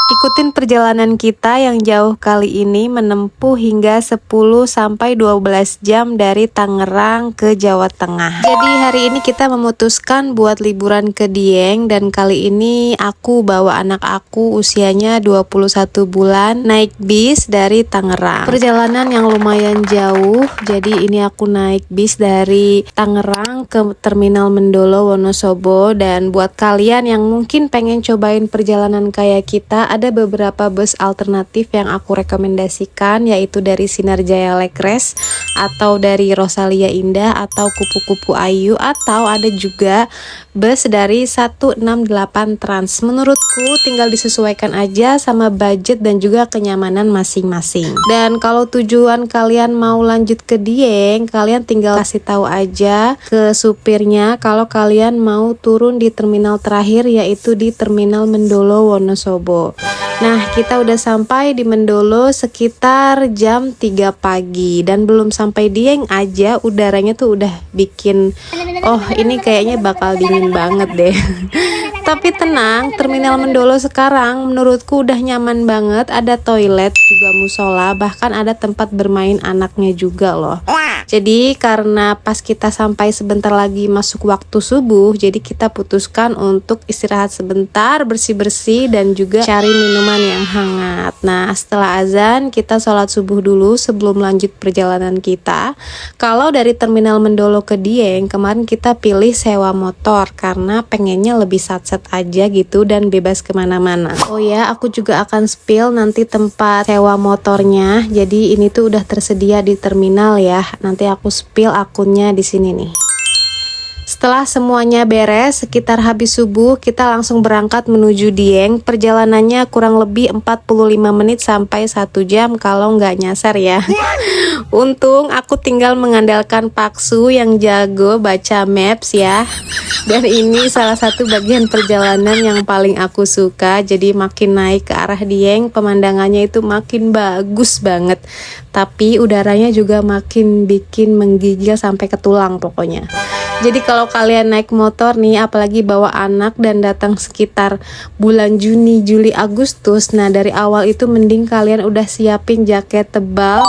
Ikutin perjalanan kita yang jauh kali ini menempuh hingga 10-12 jam dari Tangerang ke Jawa Tengah. Jadi hari ini kita memutuskan buat liburan ke Dieng, dan kali ini aku bawa anak aku usianya 21 bulan naik bis dari Tangerang. Perjalanan yang lumayan jauh, jadi ini aku naik bis dari Tangerang ke Terminal Mendolo Wonosobo. Dan buat kalian yang mungkin pengen cobain perjalanan kayak kita, ada beberapa bus alternatif yang aku rekomendasikan, yaitu dari Sinarjaya Lekres, atau dari Rosalia Indah, atau Kupu-Kupu Ayu, atau ada juga bus dari 168 Trans. Menurutku tinggal disesuaikan aja sama budget dan juga kenyamanan masing-masing. Dan kalau tujuan kalian mau lanjut ke Dieng, kalian tinggal kasih tahu aja ke supirnya kalau kalian mau turun di terminal terakhir, yaitu di Terminal Mendolo Wonosobo. Nah, kita udah sampai di Mendolo sekitar jam 3 pagi dan belum sampai Dieng aja udaranya tuh udah bikin ini kayaknya bakal dingin banget deh. Tapi tenang, Terminal Mendolo sekarang menurutku udah nyaman banget, ada toilet, juga musola, bahkan ada tempat bermain anaknya juga loh. Jadi karena pas kita sampai sebentar lagi masuk waktu subuh, jadi kita putuskan untuk istirahat sebentar, bersih-bersih, dan juga cari minuman yang hangat. Nah, setelah azan kita sholat subuh dulu sebelum lanjut perjalanan kita. Kalau dari Terminal Mendolo ke Dieng, kemarin kita pilih sewa motor karena pengennya lebih satset aja gitu dan bebas kemana-mana. Oh ya, aku juga akan spill nanti tempat sewa motornya. Jadi ini tuh udah tersedia di terminal ya. Nanti aku spill akunnya di sini nih. Setelah semuanya beres, sekitar habis subuh, kita langsung berangkat menuju Dieng. Perjalanannya kurang lebih 45 menit sampai 1 jam kalau nggak nyasar ya. Untung aku tinggal mengandalkan Paksu yang jago baca maps ya. Dan ini salah satu bagian perjalanan yang paling aku suka. Jadi makin naik ke arah Dieng, pemandangannya itu makin bagus banget. Tapi udaranya juga makin bikin menggigil sampai ke tulang pokoknya. Jadi kalau kalian naik motor nih, apalagi bawa anak dan datang sekitar bulan Juni, Juli, Agustus, nah dari awal itu mending kalian udah siapin jaket tebal,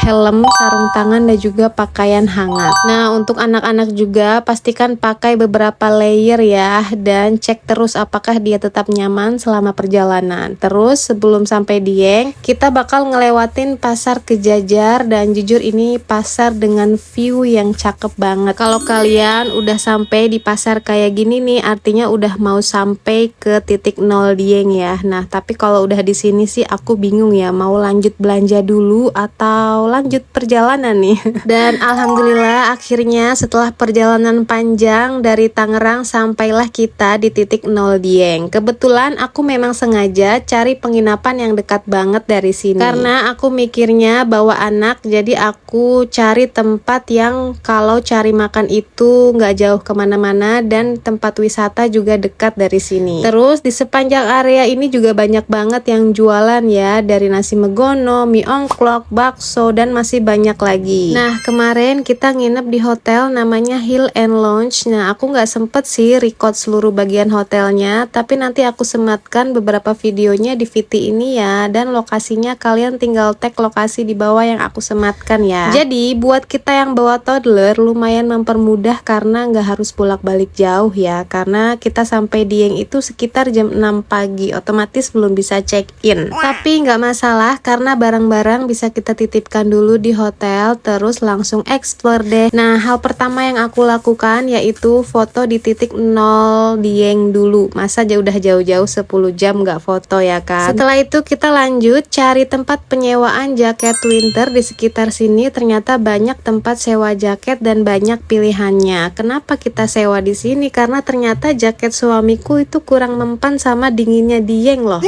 helm, sarung tangan, dan juga pakaian hangat. Nah, untuk anak-anak juga pastikan pakai beberapa layer ya, dan cek terus apakah dia tetap nyaman selama perjalanan. Terus sebelum sampai Dieng, kita bakal ngelewatin Pasar Kejajar, dan jujur ini pasar dengan view yang cakep banget. Kalau kalian udah sampai di pasar kayak gini nih, artinya udah mau sampai ke titik 0 Dieng ya. Nah, tapi kalau udah di sini sih aku bingung ya, mau lanjut belanja dulu atau lanjut perjalanan nih. Dan alhamdulillah akhirnya setelah perjalanan panjang dari Tangerang sampailah kita di titik 0 Dieng. Kebetulan aku memang sengaja cari penginapan yang dekat banget dari sini. Karena aku mikirnya bawa anak, jadi aku cari tempat yang kalau cari makan itu nggak jauh kemana-mana dan tempat wisata juga dekat dari sini. Terus di sepanjang area ini juga banyak banget yang jualan ya, dari nasi megono, mie ongklok, bakso, dan masih banyak lagi. Nah, kemarin kita nginep di hotel namanya Hill and Lounge. Nah, aku nggak sempet sih record seluruh bagian hotelnya, tapi nanti aku sematkan beberapa videonya di VT ini ya, dan lokasinya kalian tinggal tag lokasi di bawah yang aku sematkan ya. Jadi buat kita yang bawa toddler lumayan mempermudah karena nggak harus bolak-balik jauh ya, karena kita sampai Dieng itu sekitar jam 6 pagi, otomatis belum bisa check-in. Tapi nggak masalah karena barang-barang bisa kita titipkan dulu di hotel, terus langsung explore deh. Nah, hal pertama yang aku lakukan yaitu foto di titik 0 Dieng dulu. Masa udah jauh-jauh 10 jam nggak foto ya kan? Setelah itu kita lanjut cari tempat penyewaan jaket winter di sekitar sini. Ternyata banyak tempat sewa jaket dan banyak pilihannya. Kenapa kita sewa di sini? Karena ternyata jaket suamiku itu kurang mempan sama dinginnya Dieng loh.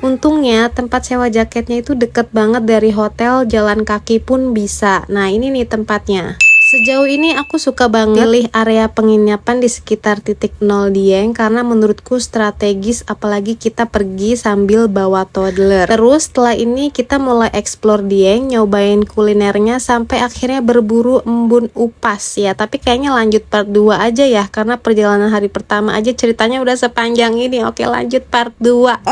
Untungnya tempat sewa jaketnya itu deket banget dari hotel, jalan kaki pun bisa. Nah, ini nih tempatnya. Sejauh ini aku suka banget pilih area penginapan di sekitar titik 0 Dieng karena menurutku strategis, apalagi kita pergi sambil bawa toddler. Terus setelah ini kita mulai explore Dieng, nyobain kulinernya sampai akhirnya berburu embun upas ya. Tapi kayaknya lanjut part 2 aja ya, karena perjalanan hari pertama aja ceritanya udah sepanjang ini. Oke, lanjut part 2.